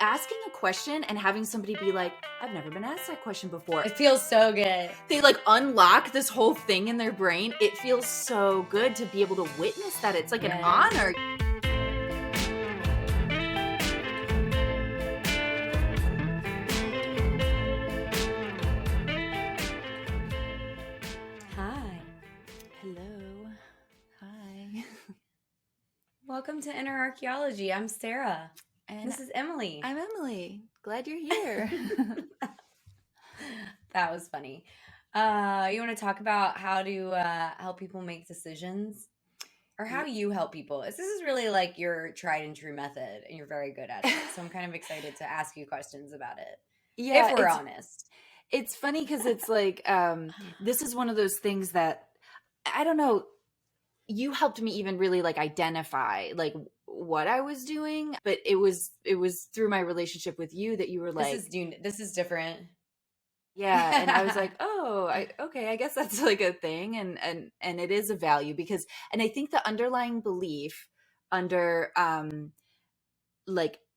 asking a question and having somebody be like, I've never been asked that question before. It feels so good. They like unlock this whole thing in their brain. It feels so good to be able to witness that. It's like an honor. Hi. Hello. Hi. Welcome to Inner Archeology. I'm Sarah. And this is Emily. I'm Emily. Glad you're here. That was funny. You want to talk about how to help people make decisions? Or how you help people? This is really like your tried and true method, and you're very good at it. So I'm kind of excited to ask you questions about it. Yeah, if we're honest. It's funny because it's like, this is one of those things that, I don't know, you helped me even really like identify like what I was doing, but it was through my relationship with you that you were like, this is different. Yeah. And I was like, oh, okay, I guess that's like a thing. And it is a value because, and I think the underlying belief under,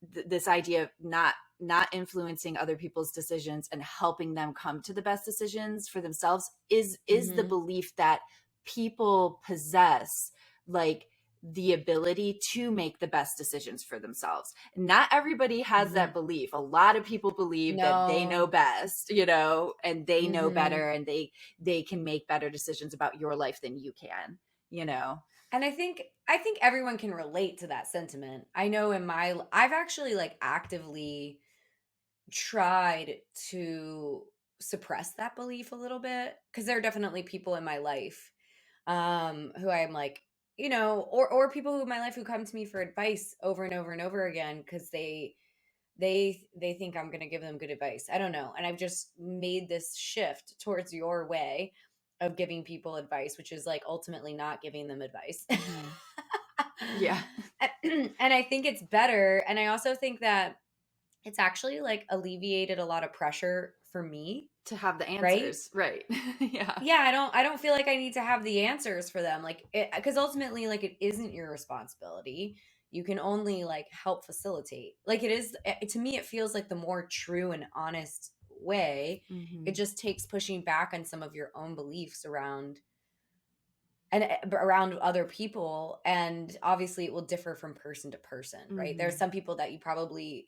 this idea of not influencing other people's decisions and helping them come to the best decisions for themselves is the belief that people possess like the ability to make the best decisions for themselves. Not everybody has that belief. A lot of people believe that they know best, and they know better, and they can make better decisions about your life than you can, And I think everyone can relate to that sentiment. I know I've actually like actively tried to suppress that belief a little bit, because there are definitely people in my life who I'm like, or people in my life who come to me for advice over and over and over again because they think I'm going to give them good advice. I don't know. And I've just made this shift towards your way of giving people advice, which is like ultimately not giving them advice. Yeah. And I think it's better. And I also think that it's actually like alleviated a lot of pressure for me to have the answers. Right. Yeah. I don't feel like I need to have the answers for them. Like, because ultimately, like, it isn't your responsibility. You can only like help facilitate. Like, it is, to me, it feels like the more true and honest way. It just takes pushing back on some of your own beliefs around other people, and obviously it will differ from person to person, right? There's some people that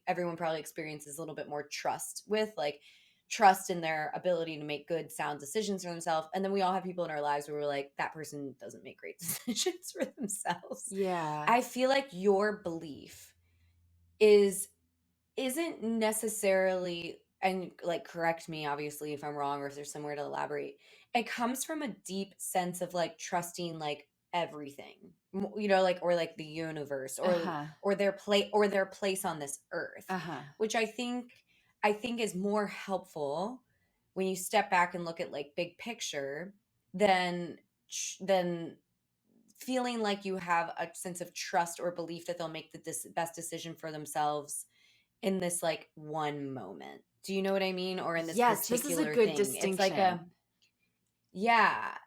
everyone probably experiences a little bit more trust with, like trust in their ability to make good sound decisions for themselves, and then we all have people in our lives where we're like, that person doesn't make great decisions for themselves. Yeah. I feel like your belief isn't necessarily, and like correct me obviously if I'm wrong or if there's somewhere to elaborate, it comes from a deep sense of like trusting like everything, like, or like the universe or their place on this earth, which I think is more helpful when you step back and look at like big picture than feeling like you have a sense of trust or belief that they'll make the best decision for themselves in this like one moment. Do you know what I mean? Or in this particular this is a good thing. distinction. It's like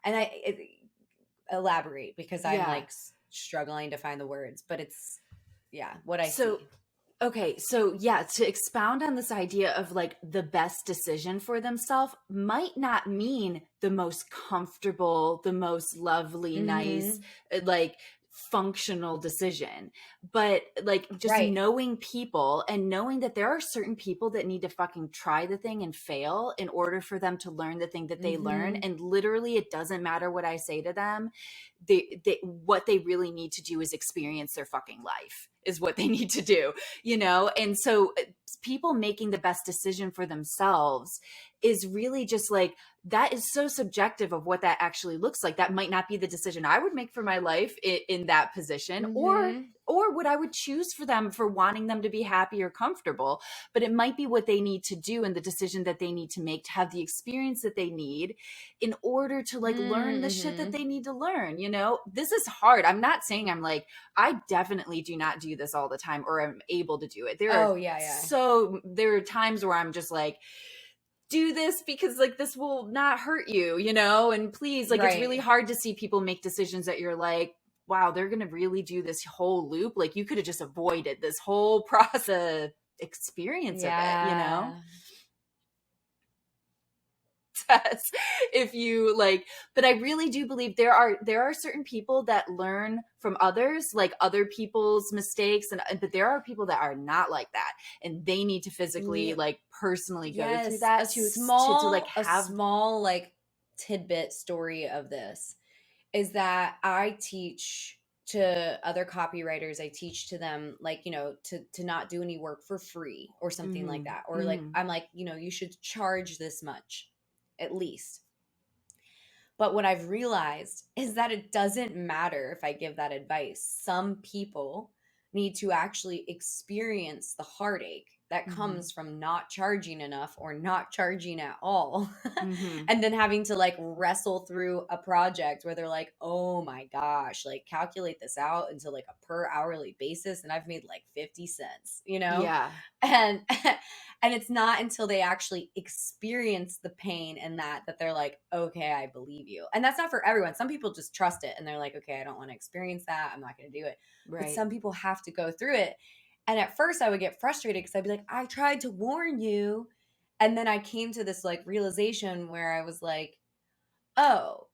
and elaborate, because I'm like struggling to find the words, but it's what I see. Okay, so to expound on this idea of like the best decision for themselves might not mean the most comfortable, the most lovely, nice, like functional decision, but like just knowing people and knowing that there are certain people that need to fucking try the thing and fail in order for them to learn the thing that they learn. And literally it doesn't matter what I say to them. What they really need to do is experience their fucking life is what they need to do, And so people making the best decision for themselves is really just like, that is so subjective of what that actually looks like. That might not be the decision I would make for my life in that position, or what I would choose for them for wanting them to be happy or comfortable. But it might be what they need to do and the decision that they need to make to have the experience that they need in order to like learn the shit that they need to learn. This is hard. I'm not saying I'm like, I definitely do not do this all the time or I'm able to do it. So there are times where I'm just like, do this because like this will not hurt you, and please, like, it's really hard to see people make decisions that you're like, wow, they're gonna really do this whole loop. Like, you could have just avoided this whole process. experience of it, you know? Yeah. If you like, but I really do believe there are certain people that learn from others, like other people's mistakes, and but there are people that are not like that, and they need to physically, Yeah. like, personally go through Yes, that to like a have. small like tidbit story of this is that I teach to other copywriters. I teach to them, like, to not do any work for free or something like Mhm. that. Or like Mhm. I'm like, you should charge this much at least. But what I've realized is that it doesn't matter if I give that advice. Some people need to actually experience the heartache that Mhm. comes from not charging enough or not charging at all. Mhm. And then having to like wrestle through a project where they're like, oh my gosh, like calculate this out into like a per hourly basis. And I've made like 50 cents, you know? Yeah. And and it's not until they actually experience the pain and that they're like, okay, I believe you. And that's not for everyone. Some people just trust it and they're like, okay, I don't want to experience that, I'm not going to do it. But Right. some people have to go through it. And at first I would get frustrated because I'd be like, I tried to warn you. And then I came to this like realization where I was like, oh,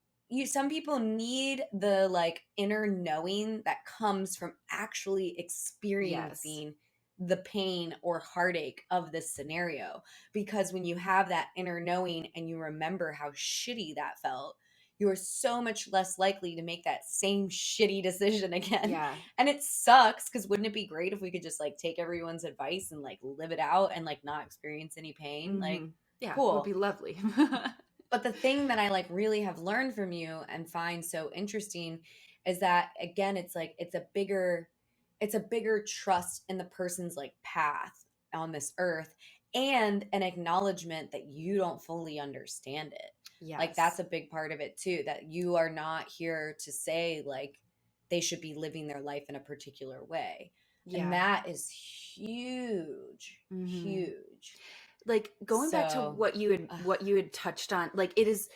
some people need the like inner knowing that comes from actually Yes. experiencing the pain or heartache of this scenario, because when you have that inner knowing and you remember how shitty that felt, you are so much less likely to make that same shitty decision again. Yeah. And it sucks, because wouldn't it be great if we could just like take everyone's advice and like live it out and like not experience any pain? Like, Mhm. Yeah, would cool. be lovely. But the thing that I like really have learned from you and find so interesting is that, again, it's like it's a bigger trust in the person's like path on this earth, and an acknowledgement that you don't fully understand it. Like that's Yes. a big part of it too, that you are not here to say like they should be living their life in a particular way. And Yeah. that is huge, Mhm. huge. Like, going back to So, ugh, what you had touched on, like, it is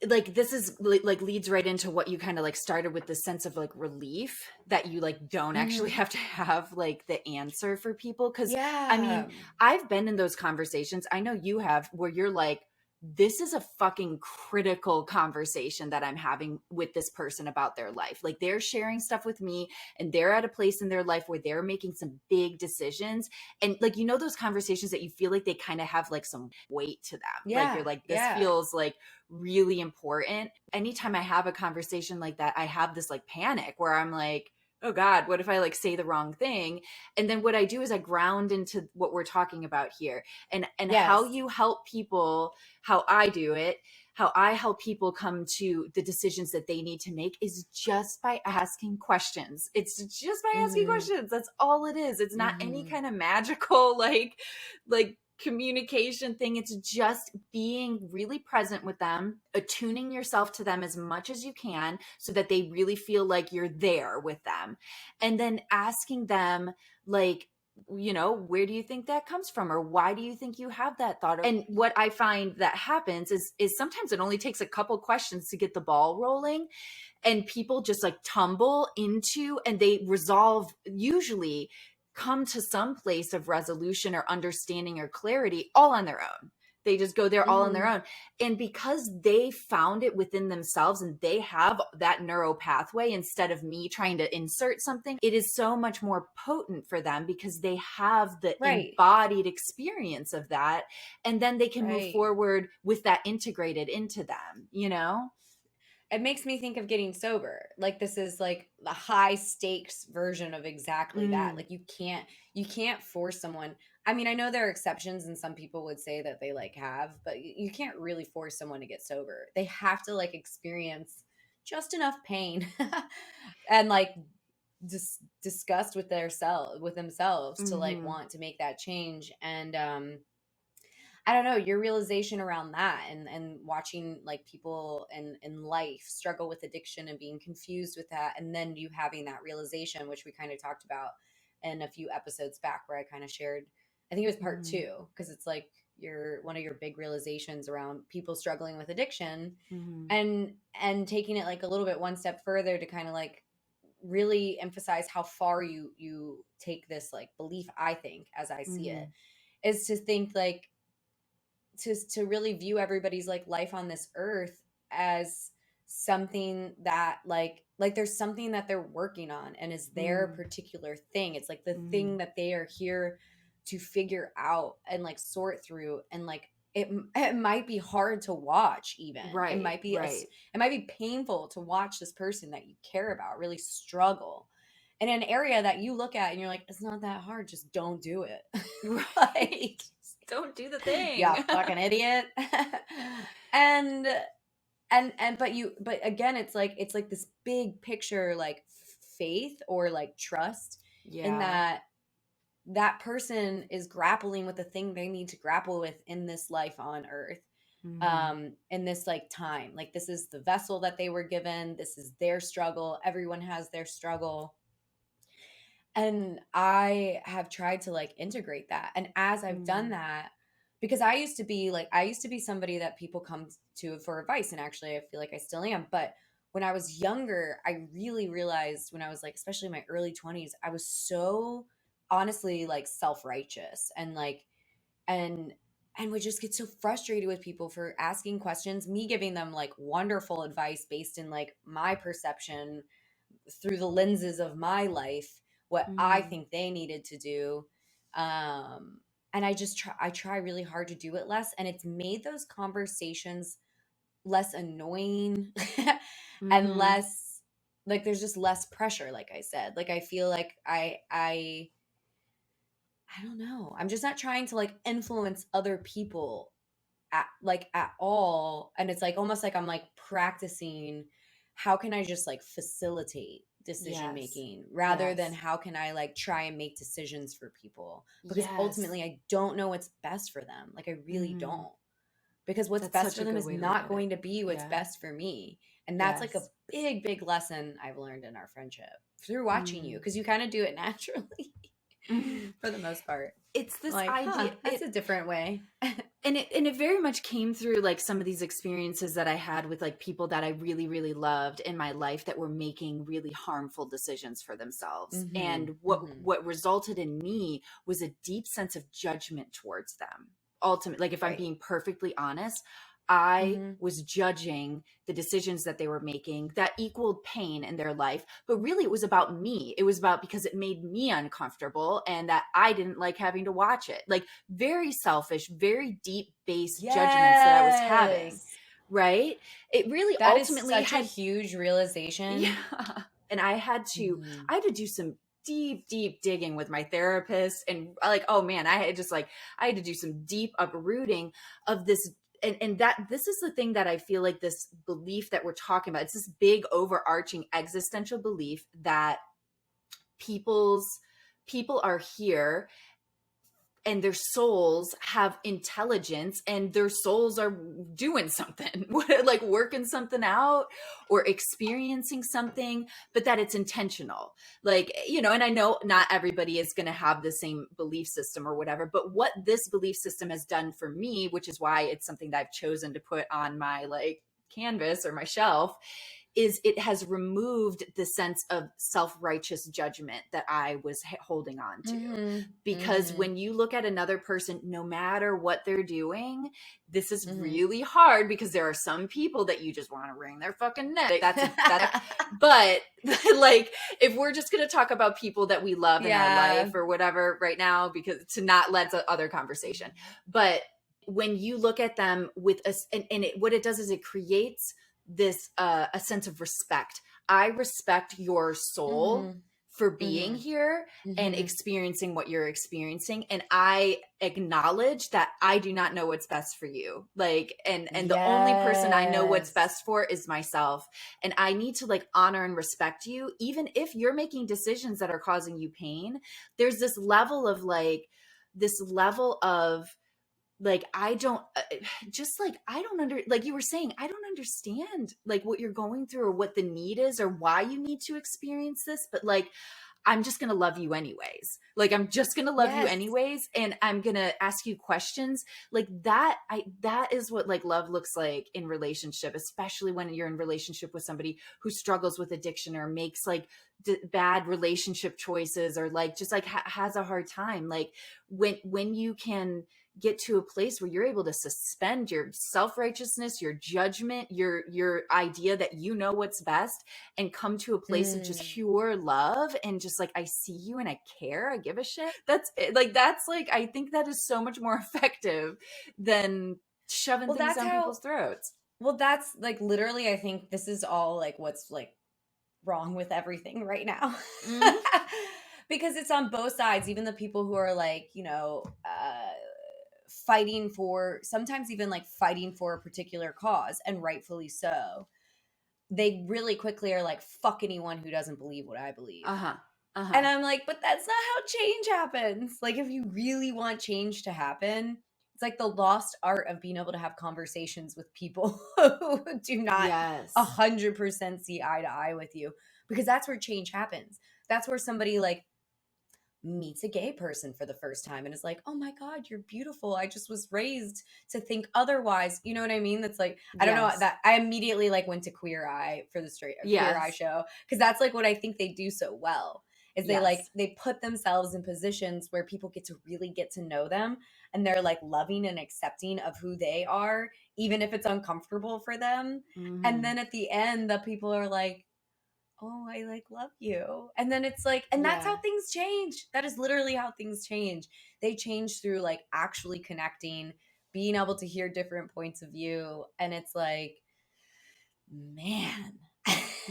like, this is like leads right into what you kind of like started with, the sense of like relief that you like don't actually mhm. have to have like the answer for people. Because I mean, Yeah. I've been in those conversations, I know you have, where you're like, this is a fucking critical conversation that I'm having with this person about their life. Like, they're sharing stuff with me, and they're at a place in their life where they're making some big decisions, and like, those conversations that you feel like they kind of have like some weight to them, like you're Yeah. like, this Yeah. feels like really important. Anytime I have a conversation like that, I have this like panic where I'm like, oh God, what if I like say the wrong thing? And then what I do is I ground into what we're talking about here, and how Yes. you help people, how I do it, how I help people come to the decisions that they need to make is just by asking questions. It's just by asking Mhm. questions. That's all it is. It's not any Mhm. kind of magical like communication thing. It's just being really present with them, attuning yourself to them as much as you can so that they really feel like you're there with them, and then asking them, like, where do you think that comes from, or why do you think you have that thought? And what I find that happens is sometimes it only takes a couple questions to get the ball rolling, and people just like tumble into, and they resolve, usually come to some place of resolution or understanding or clarity all on their own. They just go there all on their Mhm. own. And because they found it within themselves and they have that neural pathway, instead of me trying to insert something, it is so much more potent for them because they have the Right. embodied experience of that. And then they can move Right. forward with that integrated into them? It makes me think of getting sober. Like this is like the high stakes version of exactly that. Mm, Like you can't force someone. I mean, I know there are exceptions and some people would say that they like have, but you can't really force someone to get sober. They have to like experience just enough pain and like disgust with with themselves to like mm-hmm, want to make that change. And I don't know, your realization around that, and watching like people in life struggle with addiction and being confused with that, and then you having that realization, which we kind of talked about in a few episodes back, where I kind of shared, I think it was part mm-hmm, 2, because it's like your one of your big realizations around people struggling with addiction, mm-hmm. and taking it like a little bit one step further to kind of like really emphasize how far you take this like belief, I think, as I see it, Mhm. is to think like to really view everybody's like life on this earth as something that like there's something that they're working on and is their Mm. particular thing. It's like the thing Mhm. that they are here to figure out and like sort through, and like it might be hard to watch, even it Right, might be right. it might be painful to watch this person that you care about really struggle in an area that you look at and you're like, it's not that hard, just don't do it. Right. Like, Don't do the yeah, thing. fucking idiot. and but again, it's like this big picture, like faith or like trust in Yeah. that that person is grappling with the thing they need to grapple with in this life on earth, Mhm. in this like time. Like, this is the vessel that they were given, this is their struggle, everyone has their struggle. And I have tried to like integrate that. And as I've done Mm. that, because I used to be somebody that people come to for advice. And actually, I feel like I still am. But when I was younger, I really realized, when I was like, especially in my early 20s, I was so honestly like self righteous and like, and, and would just get so frustrated with people for asking questions, me giving them like wonderful advice based in like my perception through the lenses of my life, what I Mm. think they needed to do. um and I try really hard to do it less, and it's made those conversations less annoying and Mhm. less like, there's just less pressure. Like I said, like I feel like I don't know, I'm just not trying to like influence other people at all. And it's like almost like I'm like practicing, how can I just like facilitate decision Yes. making rather than Yes. how can I like try and make decisions for people, because Yes. ultimately I don't know what's best for them. Like, I really Mhm. don't, because what's That's best such for a them good is way to look not at it. going to be what's Yeah. best for me. And that's like a Yes. big lesson I've learned in our friendship through watching you, Mm. because you kind of do it naturally Mhm. for the most part. It's I'm this like, huh, idea that's a different way. and it very much came through like some of these experiences that I had with like people that I really really loved in my life that were making really harmful decisions for themselves. Mm-hmm. And Mm-hmm. what resulted in me was a deep sense of judgment towards them. Ultimately, like if I'm Right. being perfectly honest, I Mm-hmm. was judging the decisions that they were making that equaled pain in their life. But really, it was about me. It was about because it made me uncomfortable and that I didn't like having to watch it. Like very selfish, very deep based judgments that I was having. Yes. Right. It really That is ultimately such a had, huge yeah. realization. And Mhm. I had to do some deep digging with my therapist. And like, oh man, I had to do some deep uprooting of this. And that this is the thing that I feel like this belief that we're talking about, it's this big overarching existential belief that people's people are here and their souls have intelligence and their souls are doing something like working something out or experiencing something, but that it's intentional. Like, and I know not everybody is going to have the same belief system or whatever, but what this belief system has done for me, which is why it's something that I've chosen to put on my like canvas or my shelf, is it has removed the sense of self-righteous judgment that I was holding on to. Mhm. Because Mhm. when you look at another person, no matter what they're doing, this is Mhm. really hard because there are some people that you just want to wring their fucking neck. But like, if we're just going to talk about people that we love in our life Yeah. or whatever right now, because to not let the other conversation, but when you look at them with us, what it does is it creates this a sense of respect. I respect your soul Mhm. for being Mhm. here and Mhm. experiencing what you're experiencing, and I acknowledge that I do not know what's best for you. Like, and the only person I know what's Yes. best for is myself, and I need to like honor and respect you even if you're making decisions that are causing you pain. There's this level of like I don't just like I don't under like you were saying, I don't understand like what you're going through or what the need is or why you need to experience this, but like I'm just going to love you anyways. Like I'm just going to love you Yes. anyways, and I'm going to ask you questions like that. That is what like love looks like in relationship, especially when you're in relationship with somebody who struggles with addiction or makes like bad relationship choices, or like just like has a hard time. Like when you can get to a place where you're able to suspend your self-righteousness, your judgment, your idea that you know what's best, and come to a place of just pure love and just like, I see you and I care, I give a shit. That's like, I think that is so much more effective than shoving Well, things that's down how, people's throats. well, that's like literally, I think this is all like what's like wrong with everything right now. Mm-hmm. Because it's on both sides, even the people who are like, fighting for, sometimes even like fighting for a particular cause, and rightfully so. They really quickly are like, fuck anyone who doesn't believe what I believe. Uh-huh. And I'm like, but that's not how change happens. Like, if you really want change to happen, it's like the lost art of being able to have conversations with people who do not Yes. 100% see eye to eye with you, because that's where change happens. That's where somebody like meets a gay person for the first time and is like, oh my God, you're beautiful. I just was raised to think otherwise. You know what I mean? That's like, I don't know, Yes. that I immediately like went to Queer Eye for the Queer Eye Yes. show, because that's like what I think they do so well, is they Yes. like, they put themselves in positions where people get to really get to know them, and they're like loving and accepting of who they are, even if it's uncomfortable for them. Mm-hmm. And then at the end, the people are like, oh, I like love you. And then it's like, and that's how things change. That is literally how things change. They change through like actually connecting, being able to hear different points of view. And it's like, man,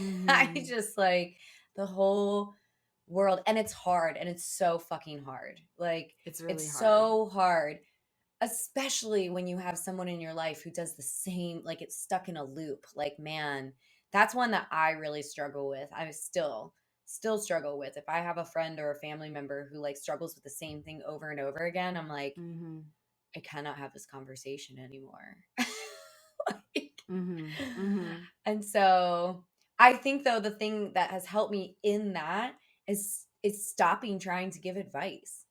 Mm-hmm. I just like the whole world. And it's hard. And it's so fucking hard. Like, It's really it's hard. so hard, especially when you have someone in your life who does the same, like it's stuck in a loop. Like, man, that's one that I really struggle with. I still struggle with. If I have a friend or a family member who like struggles with the same thing over and over again, I'm like, Mm-hmm. I cannot have this conversation anymore. Like, Mm-hmm. Mm-hmm. and so I think though the thing that has helped me in that is stopping trying to give advice,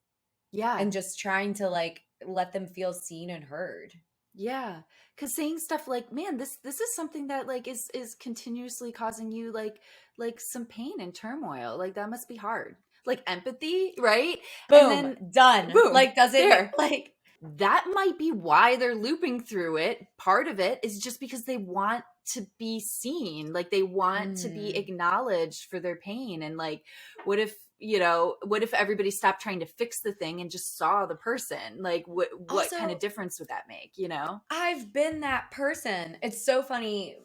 Yeah. and just trying to like let them feel seen and heard. Yeah. Cause saying stuff like, man, this is something that like is continuously causing you like some pain and turmoil. Like that must be hard. Like empathy, right? And Boom, then done. boom, Like, does it there. like, That might be why they're looping through it. Part of it is just because they want to be seen. Like they want to be acknowledged for their pain. And like, what if everybody stopped trying to fix the thing and just saw the person? Like what also, kind of difference would that make, you know? I've been that person. It's so funny.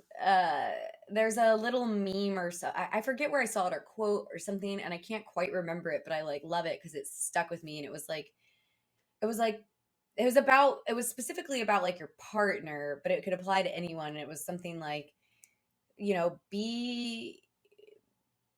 There's a little meme or so, I forget where I saw it, or quote or something, and I can't quite remember it, but I like love it because it's stuck with me. And it was like, it was like, it was specifically about like your partner, but it could apply to anyone. And it was something like, be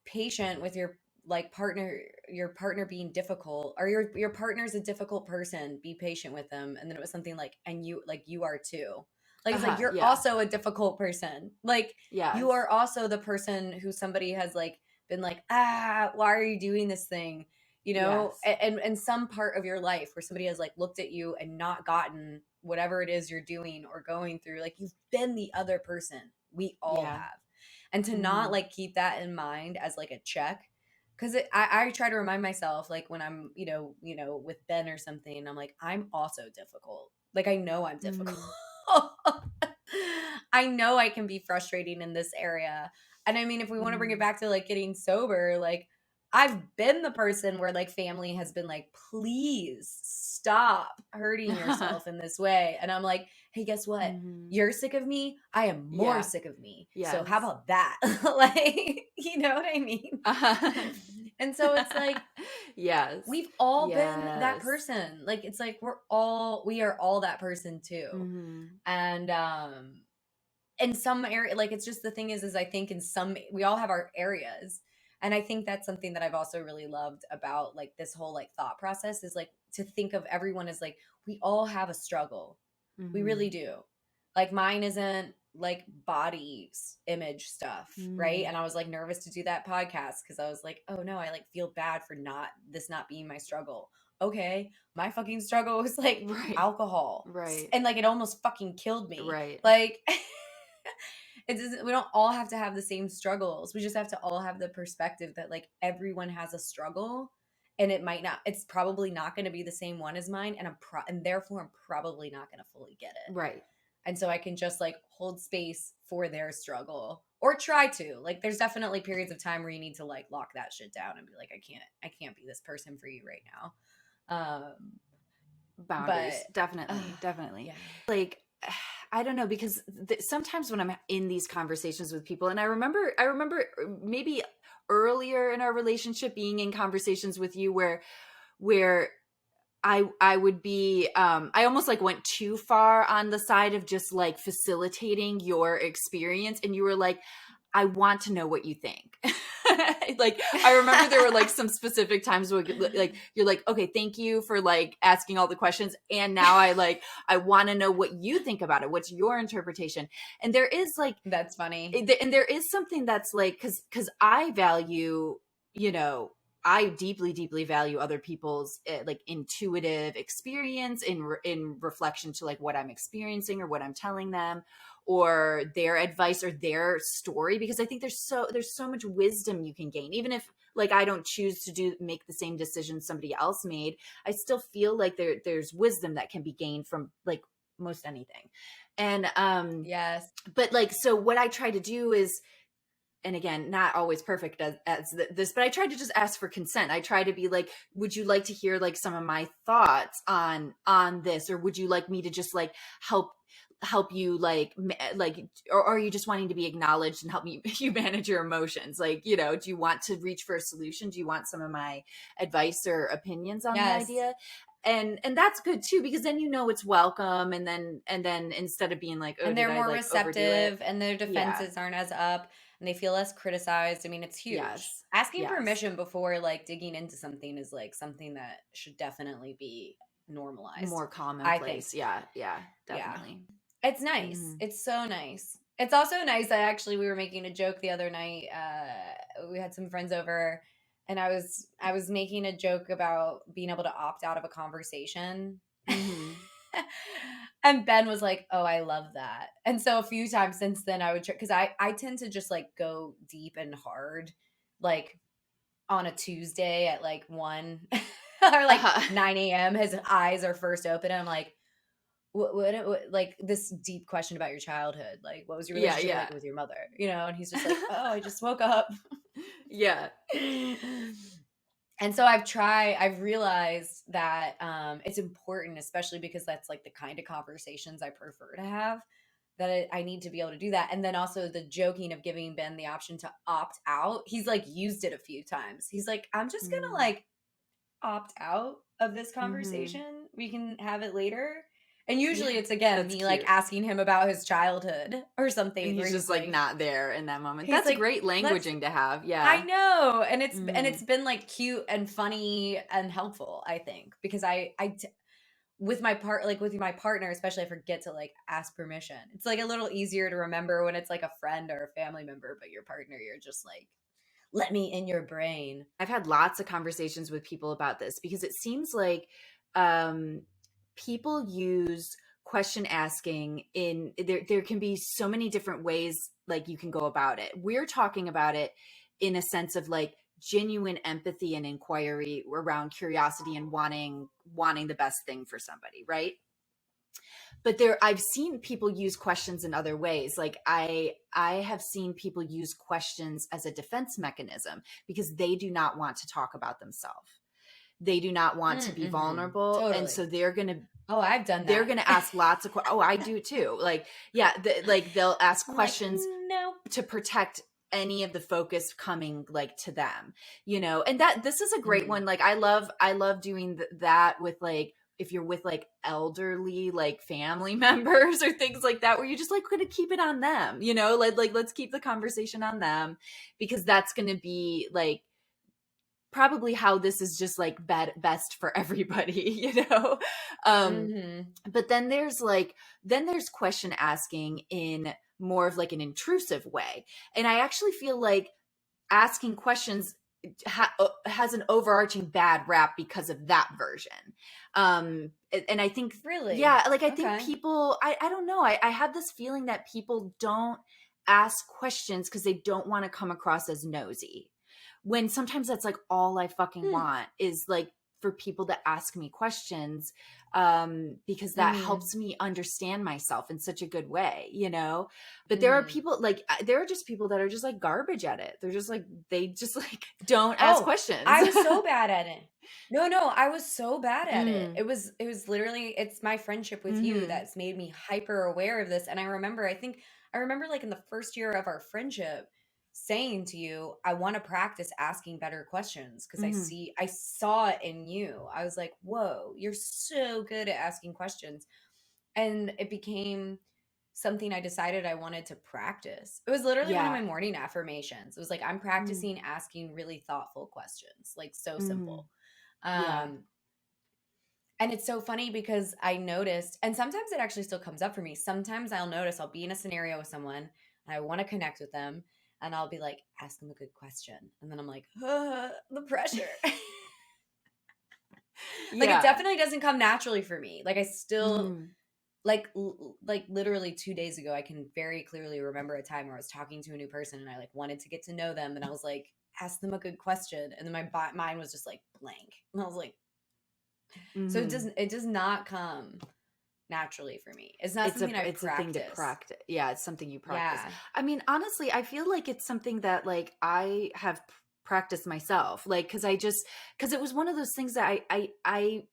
patient with your like partner, your partner being difficult, or your partner's a difficult person, be patient with them. And then it was something like, and you, like, you are too, like, it's like, you're Yeah. also a difficult person. Like, Yes. you are also the person who somebody has like been like, why are you doing this thing, Yes. and some part of your life where somebody has like looked at you and not gotten whatever it is you're doing or going through. Like, you've been the other person. We all Yeah. have. And to not like keep that in mind as like a check, because I try to remind myself, like when I'm with Ben or something, I'm like, I'm also difficult. Like, I know I'm difficult. I know I can be frustrating in this area. And I mean, if we want to bring it back to like getting sober, like, I've been the person where like family has been like, please stop hurting yourself in this way. And I'm like, hey, guess what? You're sick of me. I am more sick of me. So how about that? Like, you know what I mean? And so it's like, yes, we've all been that person. Like, it's like, we are all that person too. And in some area, like, it's just, the thing is I think we all have our areas. And I think that's something that I've also really loved about like this whole like thought process, is like to think of everyone as like, we all have a struggle. We really do. Like, mine isn't like body image stuff, right? And I was like nervous to do that podcast because I was like, oh no, I like feel bad for not being my struggle. Okay, my fucking struggle was like alcohol, right? And like, it almost fucking killed me, right? Like, it doesn't, we don't all have to have the same struggles. We just have to all have the perspective that like everyone has a struggle, and it's probably not going to be the same one as mine. And and therefore I'm probably not going to fully get it. Right. And so I can just like hold space for their struggle, or try to. Like there's definitely periods of time where you need to like lock that shit down and be like, I can't be this person for you right now. Boundaries. But Definitely. yeah. Like, I don't know, because sometimes when I'm in these conversations with people, and I remember maybe earlier in our relationship being in conversations with you where I would be I almost like went too far on the side of just like facilitating your experience, and you were like, I want to know what you think. Like, I remember there were like some specific times where like you're like, okay, thank you for like asking all the questions, and now I want to know what you think about it. What's your interpretation? And there is like, That's funny. and there is something that's like, because I value, I deeply value other people's like intuitive experience in reflection to like what I'm experiencing or what I'm telling them, or their advice or their story, because I think there's so much wisdom you can gain, even if like I don't choose to make the same decision somebody else made. I still feel like there's wisdom that can be gained from like most anything. And Yes. but like, so what I try to do is, and again, not always perfect as this, but I tried to just ask for consent. I try to be like, would you like to hear like some of my thoughts on this, or would you like me to just like help you like, or are you just wanting to be acknowledged and help you manage your emotions? Like, do you want to reach for a solution? Do you want some of my advice or opinions on the Yes. idea? And that's good too, because then it's welcome, and then instead of being like, oh, And they're did I more like overdo it? receptive, and their Yeah. defenses aren't as up, and they feel less criticized. I mean, it's huge. Yes. Asking Yes. permission before like digging into something is like something that should definitely be normalized, More I think. commonplace. Yeah. Yeah. Yeah. Definitely. It's nice. Mhm. It's so nice. It's also nice that actually we were making a joke the other night. We had some friends over, and I was making a joke about being able to opt out of a conversation. Mhm. And Ben was like, "Oh, I love that." And so a few times since then I would try, cuz I tend to just like go deep and hard like on a Tuesday at like 1 or like Uh-huh. 9 a.m. His eyes are first open, and I'm like, what, like this deep question about your childhood, like what was your Yeah. relationship Yeah. like with your mother, and he's just like, oh, I just woke up. Yeah. And so I've realized that it's important, especially because that's like the kind of conversations I prefer to have, that I need to be able to do that. And then also the joking of giving Ben the option to opt out. He's like used it a few times. He's like, I'm just gonna Mm. like opt out of this Mhm. conversation. We can have it later. And usually Yeah. it's again That's me like cute. asking him about his childhood or And something, where he's just like not there in that moment. he's That's like, great let's languaging to have. I Yeah. know. And Mhm. it's been like cute and funny and helpful, I think, because with my with my partner especially, I forget to like ask permission. It's like a little easier to remember when it's like a friend or a family member, but your partner, you're just like, let me in your brain. I've had lots of conversations with people about this, because it seems like um, people use question asking in there can be so many different ways like you can go about it. We're talking about it in a sense of like genuine empathy and inquiry around curiosity and wanting the best thing for somebody, right? But I've seen people use questions in other ways. Like I have seen people use questions as a defense mechanism, because they do not want to talk about themselves. They do not want to be Mm-hmm. vulnerable, and Totally. so they're going to Oh, I've done they're that. going to ask lots of oh, I do too. Like, yeah, like they'll ask I'm like, questions nope. to protect any of the focus coming like to them, and this is a great Mm-hmm. one. Like, I love doing that with like, if you're with like elderly like family members or things like that, where you're just like going to keep it on them, like let's keep the conversation on them, because that's going to be like probably how this is just like best for everybody, um Mm-hmm. but then there's question asking in more of like an intrusive way. And I actually feel like asking questions has an overarching bad rap because of that version. And I think, Really? yeah, like I think Okay. people, I don't know, I have this feeling that people don't ask questions because they don't want to come across as nosy. When sometimes that's like all I fucking want is like for people to ask me questions, because that helps me understand myself in such a good way, you know? But there are people like, there are just people that are just like garbage at it. They're just like, they just like don't ask questions. I was so bad at it. No, I was so bad at it. It was literally, it's my friendship with you that's made me hyper aware of this. And I remember like in the first year of our friendship saying to you, I want to practice asking better questions because I saw it in you. I was like, whoa, you're so good at asking questions. And it became something I decided I wanted to practice. It was literally one of my morning affirmations. It was like, I'm practicing asking really thoughtful questions, like so simple. And it's so funny because I noticed, and sometimes it actually still comes up for me. Sometimes I'll notice I'll be in a scenario with someone and I want to connect with them and I'll be like, ask them a good question. And then I'm like, the pressure. Like it definitely doesn't come naturally for me. Like I still like literally 2 days ago, I can very clearly remember a time where I was talking to a new person and I like wanted to get to know them and I was like, ask them a good question. And then my mind was just like blank. And I was like, so it does not come naturally for me. It's not something I practice. It's a thing to practice. Yeah, it's something you practice. Yeah. I mean, honestly, I feel like it's something that like I have practiced myself. Like, because it was one of those things that I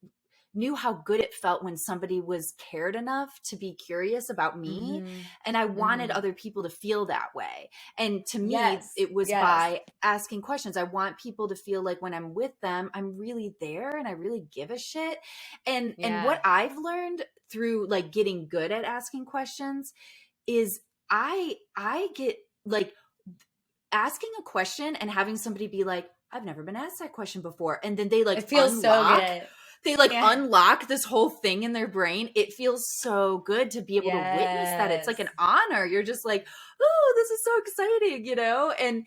knew how good it felt when somebody was cared enough to be curious about me. And I wanted other people to feel that way. And to me, it was by asking questions. I want people to feel like when I'm with them, I'm really there and I really give a shit. And what I've learned through like getting good at asking questions is I get like asking a question and having somebody be like, I've never been asked that question before. And then they like, it feels so good. They like unlock this whole thing in their brain. It feels so good to be able to witness that. It's like an honor. You're just like, oh, this is so exciting, you know? And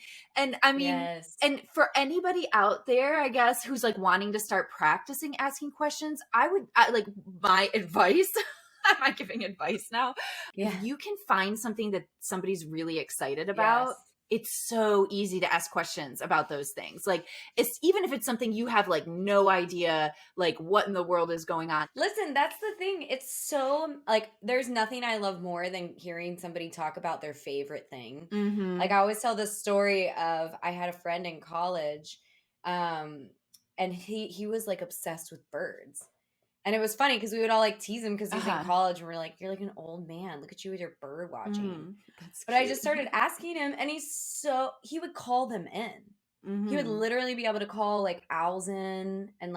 I mean, and for anybody out there, I guess, who's like wanting to start practicing asking questions, I like my advice. Am I giving advice now? If you can find something that somebody's really excited about, it's so easy to ask questions about those things. Like it's, even if it's something you have like no idea, like what in the world is going on. Listen, that's the thing. It's so like, there's nothing I love more than hearing somebody talk about their favorite thing. Like I always tell this story of, I had a friend in college, and he was like obsessed with birds. And it was funny because we would all like tease him because he's in college and we're like, you're like an old man. Look at you with your bird watching. But cute. I just started asking him and he would call them in. He would literally be able to call like owls in and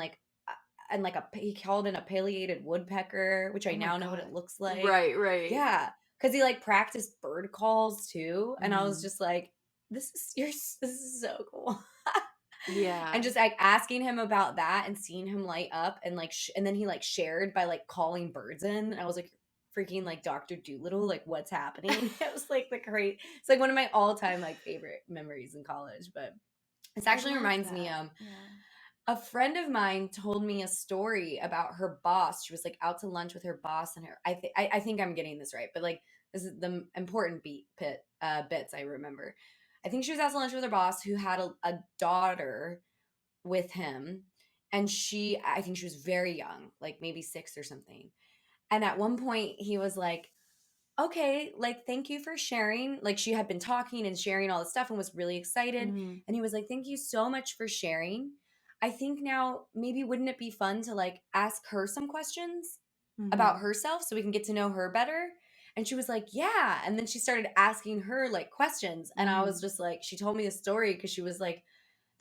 he called in a pileated woodpecker, which I now know what it looks like. Right. Yeah. Because he like practiced bird calls too. And I was just like, this is so cool. Yeah. And just like asking him about that and seeing him light up and like and then he like shared by like calling birds in. And I was like freaking like Dr. Doolittle, like what's happening? It was like it's like one of my all-time like favorite memories in college. But this actually reminds me a friend of mine told me a story about her boss. She was like out to lunch with her boss and I think I'm getting this right, but like this is the important bits I remember. I think she was out to lunch with her boss who had a daughter with him. And I think she was very young, like maybe 6 or something. And at one point he was like, okay, like, thank you for sharing. Like she had been talking and sharing all this stuff and was really excited. And he was like, thank you so much for sharing. I think now maybe wouldn't it be fun to like ask her some questions about herself so we can get to know her better? And she was like, yeah. And then she started asking her like questions. And I was just like, she told me a story because she was like,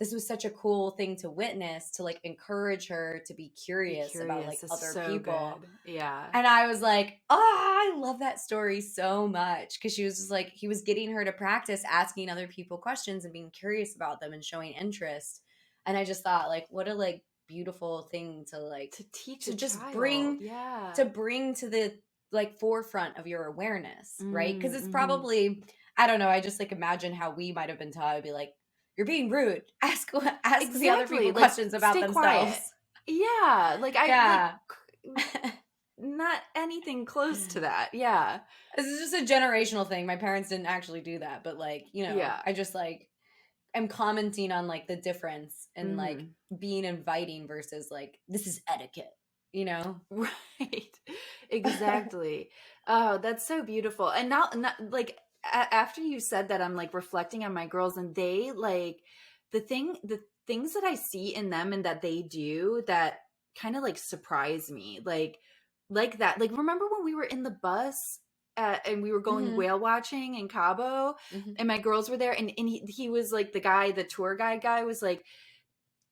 this was such a cool thing to witness, to like encourage her to be curious about like other people. Good. Yeah. And I was like, oh, I love that story so much. Because she was just like, he was getting her to practice asking other people questions and being curious about them and showing interest. And I just thought like, what a like beautiful thing to like to teach, to just child. bring to the like forefront of your awareness, right? Because it's probably, I don't know, I just like imagine how we might have been taught. I'd be like, you're being rude. Ask the other people questions about themselves. Quiet. Yeah, like not anything close to that. Yeah. This is just a generational thing. My parents didn't actually do that, but like, Yeah. I just like am commenting on like the difference in like Mhm. being inviting versus like this is etiquette, you know? Right. Exactly. Oh, that's so beautiful. And now, like after you said that, I'm like reflecting on my girls, and they like the things that I see in them and that they do that kind of like surprise me. Like that. Like remember when we were in the bus and we were going Mhm. whale watching in Cabo, Mhm. and my girls were there, and he was like the tour guide guy was like,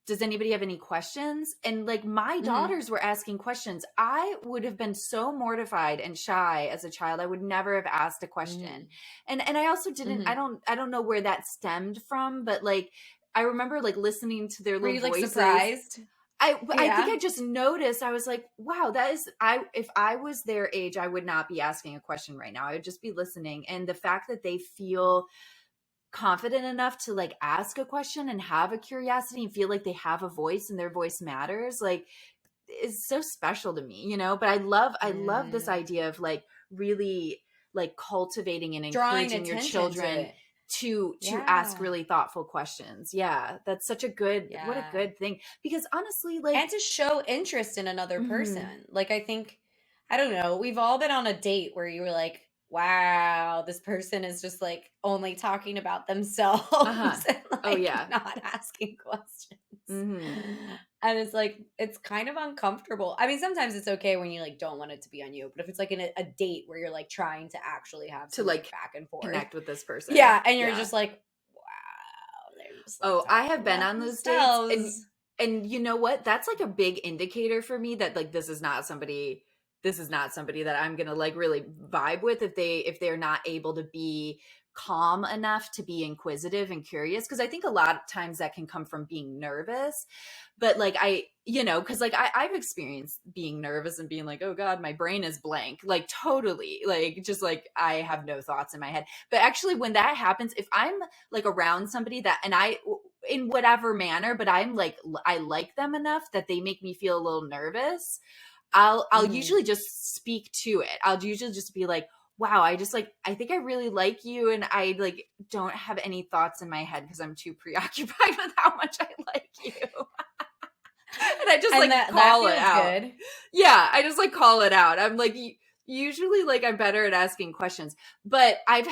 does anybody have any questions? And like my Mhm. daughters were asking questions. I would have been so mortified and shy as a child. I would never have asked a question. Mhm. And I also didn't, Mhm. I don't know where that stemmed from, but like I remember like listening to their Were little you like voices. surprised? I think Yeah. I just noticed. I was like, wow, that is I if I was their age, I would not be asking a question right now. I would just be listening. And the fact that they feel confident enough to like ask a question and have a curiosity and feel like they have a voice and their voice matters, like, is so special to me, but I love this Mm. idea of like really like cultivating and Drawing encouraging your attention to children it. to ask Yeah. really thoughtful questions. Yeah, that's such a good what a Yeah. good thing, because honestly, like, And to show interest in another mhm, person. Like, I think, I don't know, we've all been on a date where you were like, wow, this person is just like only talking about uh-huh, themselves and oh like yeah, not asking questions. mhm, And it's like, it's kind of uncomfortable. I mean, sometimes it's okay when you like don't want it to be on you, but if it's like in a date where you're like trying to actually have to some like like back and forth, connect with this person. yeah, and you're Yeah. just like, wow, they're just like Oh, I talking have been about on those dates, themselves. and you know what? That's like a big indicator for me that like this is not somebody that I'm going to like really vibe with if they're not able to be calm enough to be inquisitive and curious, because I think a lot of times that can come from being nervous. But like cuz like I've experienced being nervous and being like, "Oh god, my brain is blank." Like totally. Like just like I have no thoughts in my head. But actually when that happens, if I'm like around somebody that, and I, in whatever manner, but I'm like I like them enough that they make me feel a little nervous, I'll Hmm. usually just speak to it. I'll usually just be like, wow, I just like I think I really like you, and I like don't have any thoughts in my head because I'm too preoccupied with how much I like you. And I just And like that call it feels out. good. Yeah, I just like call it out. I'm like, usually like I'm better at asking questions, but I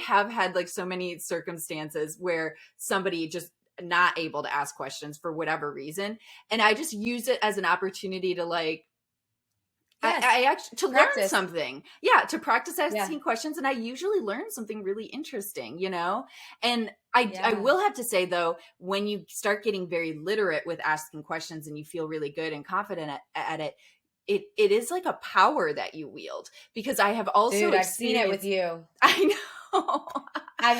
have had like so many circumstances where somebody just not able to ask questions for whatever reason, and I just use it as an opportunity to like Yes. I actually to learn Practice. something. Yeah, to practice Yeah. asking questions, and I usually learn something really interesting. And I Yeah. will have to say though, when you start getting very literate with asking questions and you feel really good and confident at it, it is like a power that you wield, because I have also Dude, I've seen it with experienced I I know.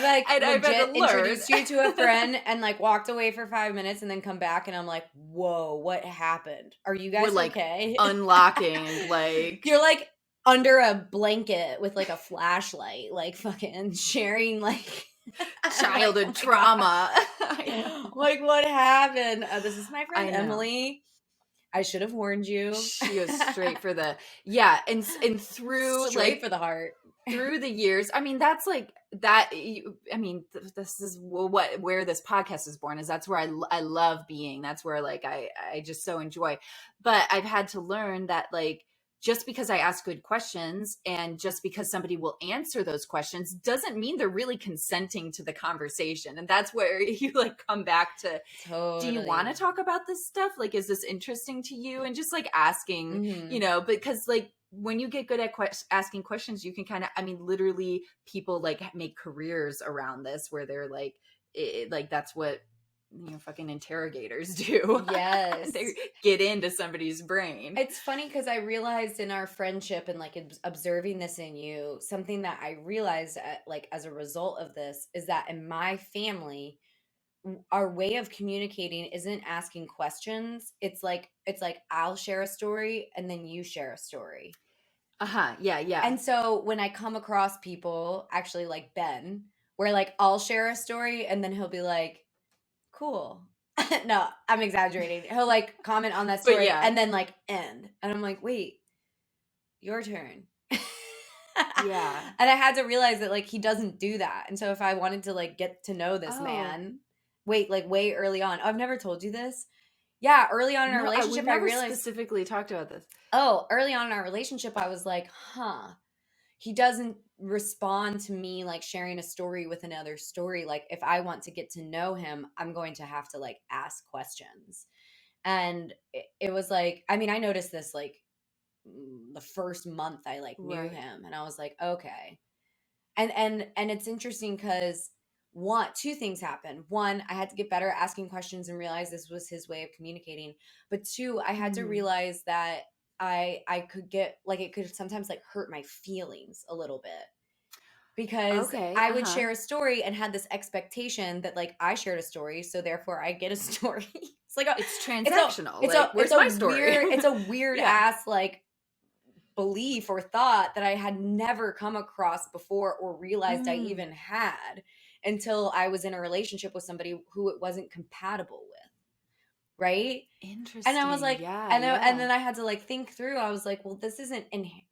like And I've had to legit learn. introduced you to a friend and like walked away for 5 minutes and then come back and I'm like, whoa, what happened? Are you We're guys like okay? unlocking like You're like under a blanket with like a flashlight, like fucking sharing like I'm like, oh childhood my god. trauma. I know. Like what happened? This is my friend I know. Emily. I should have warned you. She goes straight for the, yeah, and through Straight like for the heart. through the years, I mean, that's like that I mean, this is what where this podcast is born, is that's where I love being. That's where like I just so enjoy. But I've had to learn that like just because I ask good questions and just because somebody will answer those questions doesn't mean they're really consenting to the conversation. And that's where you like come back to, do you want to Totally. talk about this stuff? Like, is this interesting to you? And just like asking, Hmm. because like when you get good at asking questions, you can kind of, I mean, literally people like make careers around this where they're like, like that's what, fucking interrogators do. They Yes. get into somebody's brain. It's funny because I realized in our friendship and like observing this in you, something that I realized like as a result of this is that in my family, our way of communicating isn't asking questions. It's like I'll share a story and then you share a story. Uh-huh. Yeah, yeah. And so when I come across people, actually like Ben, where like I'll share a story and then he'll be like, cool. No, I'm exaggerating. He'll like comment on that But story yeah. and then like end. And I'm like, wait, your turn. Yeah. And I had to realize that like he doesn't do that. And so if I wanted to like get to know this Oh. man, way early on. I've never told you this. Yeah, early on in our No, we've relationship, I never realized, specifically talked about this. early on in our relationship, I was like, huh, he doesn't respond to me like sharing a story with another story. Like if I want to get to know him, I'm going to have to like ask questions. And it was like, I mean, I noticed this like the first month I like knew Right. him, and I was like, okay. And it's interesting because two things happened. One, I had to get better at asking questions and realize this was his way of communicating. But two, I had to Mhm. realize that I could get like it could sometimes like hurt my feelings a little bit because Okay. I would Uh-huh. share a story and had this expectation that like I shared a story, so therefore I get a story. It's like It's transactional. Like, it's where's a my story? weird it's a weird Yeah. ass like belief or thought that I had never come across before or realized I Mm. even had until I was in a relationship with somebody who it wasn't compatible with, right? And I was Interesting. like, Yeah, and yeah. then I had to like think through. I was like, well, this isn't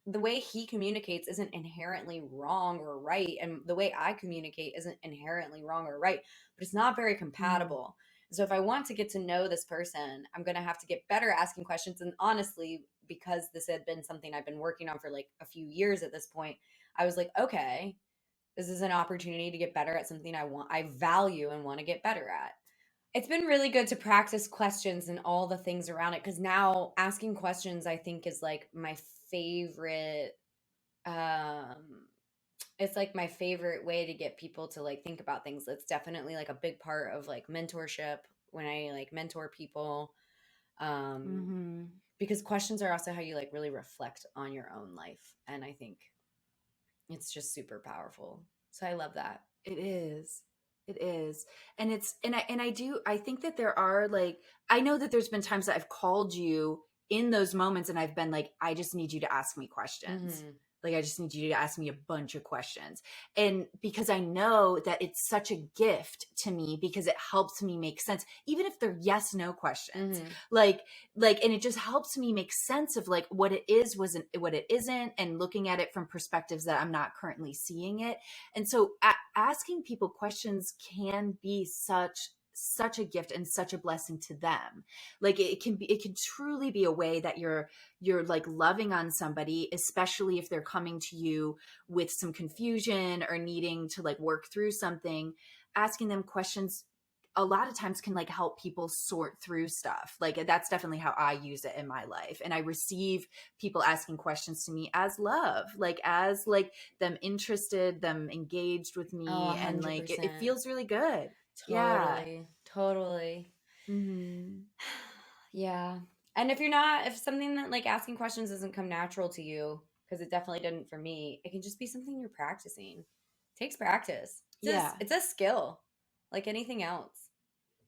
the way he communicates isn't inherently wrong or right, and the way I communicate isn't inherently wrong or right, but it's not very Mm. compatible. So if I want to get to know this person, I'm going to have to get better at asking questions. And honestly, because this had been something I've been working on for like a few years at this point, I was like, okay, this is an opportunity to get better at something I value and want to get better at. It's been really good to practice questions and all the things around it because now asking questions I think is like my favorite um it's like my favorite way to get people to like think about things. It's definitely like a big part of like mentorship when I like mentor people. Um Mhm. because questions are also how you like really reflect on your own life, and I think it's just super powerful. So I love that. It is. It is. And I think that there are like, I know that there's been times that I've called you in those moments and I've been like, I just need you to ask me questions. Mhm. Like, I just need you to ask me a bunch of questions. And because I know that it's such a gift to me because it helps me make sense, even if they're yes, no questions. Mhm. Like, and it just helps me make sense of like what it is, wasn't what it isn't, and looking at it from perspectives that I'm not currently seeing it. And so asking people questions can be such a gift and such a blessing to them. Like it can truly be a way that you're like loving on somebody, especially if they're coming to you with some confusion or needing to like work through something. Asking them questions a lot of times can like help people sort through stuff. Like that's definitely how I use it in my life. And I receive people asking questions to me as love, like as like them interested, them engaged with Oh, me, and like it 100%. feels really good. Yeah. Totally. Totally. Hmm. Yeah. And if something that like asking questions doesn't come natural to you, because it definitely didn't for me, it can just be something you're practicing. It takes practice. Yeah. It's a skill, like anything else.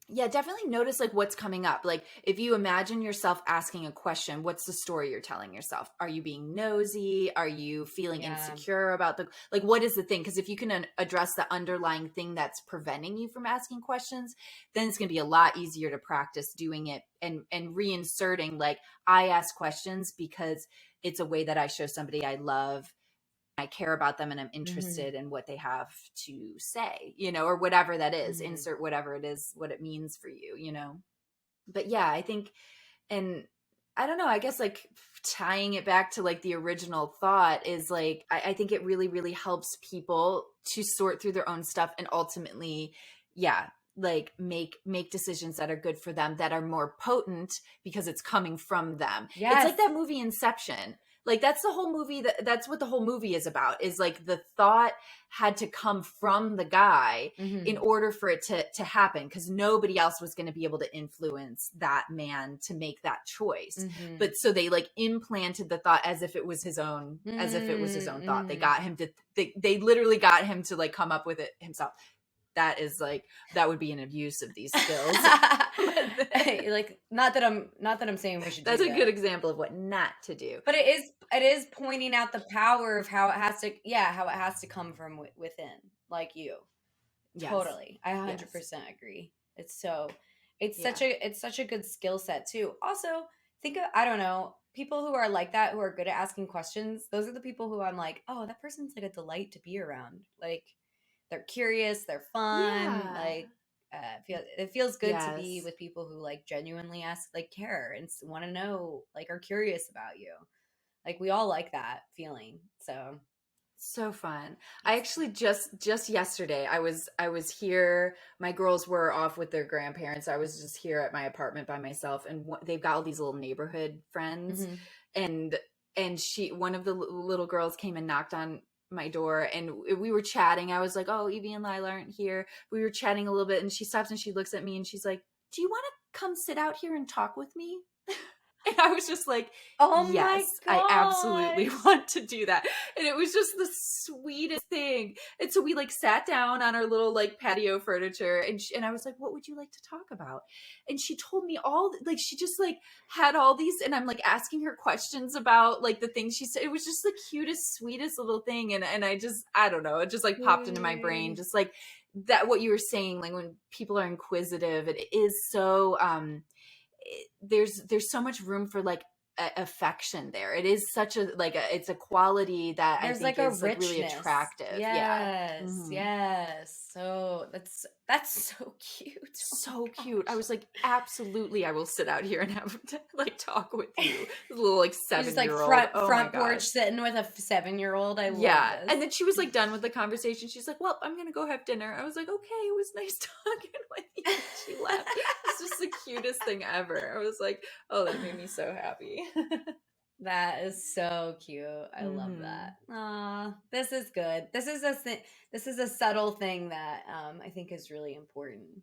Yeah, definitely notice like what's coming up. Like if you imagine yourself asking a question, what's the story you're telling yourself? Are you being nosy? Are you feeling Yeah. insecure about the like what is the thing? Because if you can address the underlying thing that's preventing you from asking questions, then it's going to be a lot easier to practice doing it and reinserting like I ask questions because it's a way that I show somebody I love, I care about them, and I'm Mm-hmm. interested in what they have to say, or whatever that is, Mm-hmm. insert whatever it is, what it means for you. But yeah, I think, and I don't know, I guess like tying it back to like the original thought is like, I think it really, really helps people to sort through their own stuff and ultimately, yeah, like make decisions that are good for them, that are more potent because it's coming from them. It's Yes. like that movie Inception. Like that's the whole movie, that's what the whole movie is about, is like the thought had to come from the guy in Mm-hmm. order for it to happen, because nobody else was going to be able to influence that man to make that choice. Mm-hmm. But so they like implanted the thought as if it was his own, as if it was his own thought. They Mm-hmm. got him to they literally got him to like come up with it himself. That is like, that would be an abuse of these skills. Like not that I'm saying we should That's do a good that. example of what not to do. But it is pointing out the power of how it has to, yeah, how it has to come from within, like you. Yes. Totally. I Yes. 100% agree. It's Yeah. such a good skill set too. Also, think of, I don't know, people who are like that, who are good at asking questions, those are the people who I'm like, oh, that person's like a delight to be around. Like, they're curious, they're fun, Yeah. like it feels good to be Yes. with people who like genuinely ask, like care and want to know, like are curious about you. Like we all like that feeling. So So fun. I it's actually just yesterday I was here. My girls were off with their grandparents. I was just here at my apartment by myself, and they've got all these little neighborhood friends, mm-hmm. and one of the little girls came and knocked on my door, and we were chatting. I was like, "Oh, Evie and Lila aren't here." We were chatting a little bit, and she stops and she looks at me and she's like, "Do you want to come sit out here and talk with me?" And I was just like, Oh my yes, I absolutely gosh. want to do that. And it was just the sweetest thing. And so we like sat down on our little like patio furniture, and I was like, what would you like to talk about? And she told me all, like, she just like had all these, and I'm like asking her questions about like the things she said. It was just the cutest, sweetest little thing. And I don't know, it just like popped into my brain, just like that, what you were saying, like when people are inquisitive, it is so, there's so much room for like affection there. It is such a like it's a quality that I There's think like a is like really richness. attractive. Yeah. Yes, Hmm. yes. So that's so cute. Oh my So cute. I gosh. was like, absolutely, I will sit out here and have like talk with you. This little like You're just like 7-year-old. front Oh my front porch gosh. sitting with a 7-year-old. I love Yeah. this. And then she was like done with the conversation. She's like, well, I'm gonna go have dinner. I was like, okay, it was nice talking with you. And she left. It's just the cutest thing ever. I was like, oh, that made me so happy. That is so cute. I love Hmm. that. Aw, this is good. This is a subtle thing that I think is really important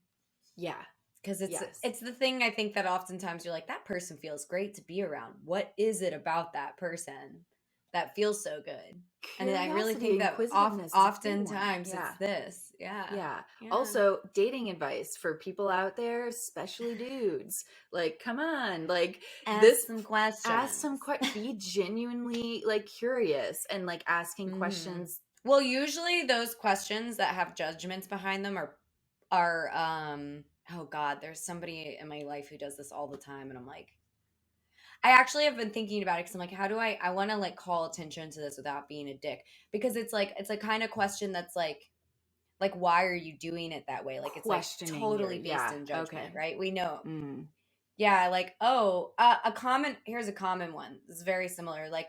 Yeah. because Yes. it's the thing I think that oftentimes you're like, that person feels great to be around. What is it about that person that feels so good? And I really Curiosity, think that inquisitiveness is a big one. oftentimes it's Yeah. this. Yeah. Yeah. Yeah. Also, dating advice for people out there, especially dudes. Like, come on. Like Ask this some ask questions. be genuinely like curious and like asking Hmm. questions. Well, usually those questions that have judgments behind them are oh god, there's somebody in my life who does this all the time and I'm like, I actually have been thinking about it because I'm like, how do I want to like call attention to this without being a dick? Because it's a kind of question that's like why are you doing it that way? Like it's like Questioning your, totally based yeah. in judgment, Okay. right? We know. Mm. Yeah, like oh, here's a common one. This is very similar. Like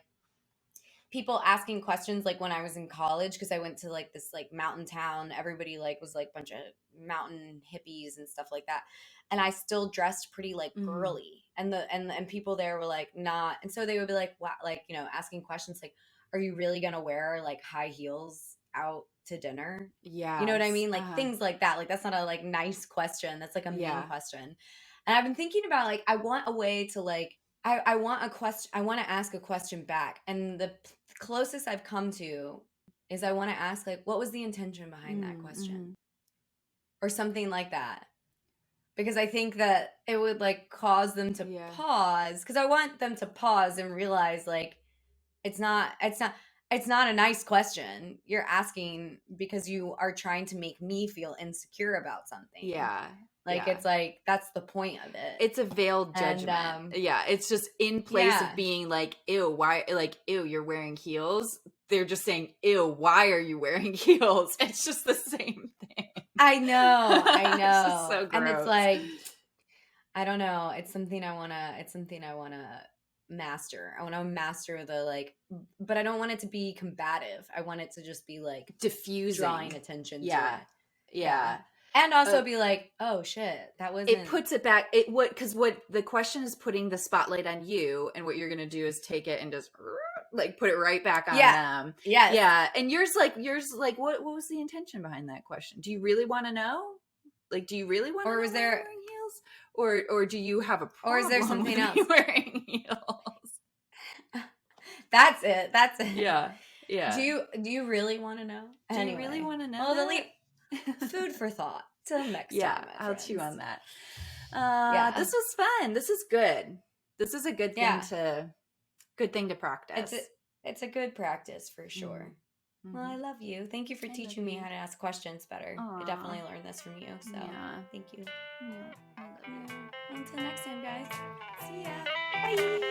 people asking questions like when I was in college because I went to like this like mountain town. Everybody like was like a bunch of mountain hippies and stuff like that. And I still dressed pretty like Mm. girly. And and people there were like not, and so they would be like, wow, like, asking questions like, are you really gonna wear like high heels out to dinner? You know what I Yes. mean? Like Uh-huh. things like that. Like that's not a like nice question. That's like a mean Yeah. question. And I've been thinking about like I want a way to like I want a question. I want to ask a question back, and the closest I've come to is I want to ask like, what was the intention behind that Mm. question, Mm-hmm. or something like that, because I think that it would like cause them to Yeah. pause. Because I want them to pause and realize like it's not a nice question. You're asking because you are trying to make me feel insecure about something. Yeah. Like Yeah. it's like that's the point of it. It's a veiled And judgment. Yeah, it's just in place of yeah. being like, ew, why, like, ew, you're wearing heels. They're just saying, ew, why are you wearing heels? It's just the same thing. I It's just know. so And it's gross. like, I don't know. It's something I wanna master. I wanna master the like, but I don't want it to be combative. I want it to just be like drawing Diffusing. attention to Yeah. it. Yeah. Yeah. And Uh, also be like, oh shit, that it wasn't. puts it back. What the question is putting the spotlight on you, and what you're going to do is take it and just like put it right back on Yeah. them. Yes. Yeah. And yours like what was the intention behind that question? Do you really want to know? Like, do you really want to Or know was why I'm there, wearing heels? Or do you have a or is there problem with something me else? wearing heels? That's it. That's it. Yeah. Yeah. Do you really want to know? Do you really Anyway. want to know Well, that? food for thought. Till next Yeah, time, my I'll chew friends. on that. Yeah. This was fun. This is good. This is a Yeah. good thing to It's a practice. it's a good practice for sure. Mm-hmm. Well, Mm-hmm. I love you. Thank you for I love teaching me you. how to ask questions better. I Aw. definitely learned this from you. So Yeah. thank you. Yeah. I love you. Yeah. Until next time, guys. See ya. Bye.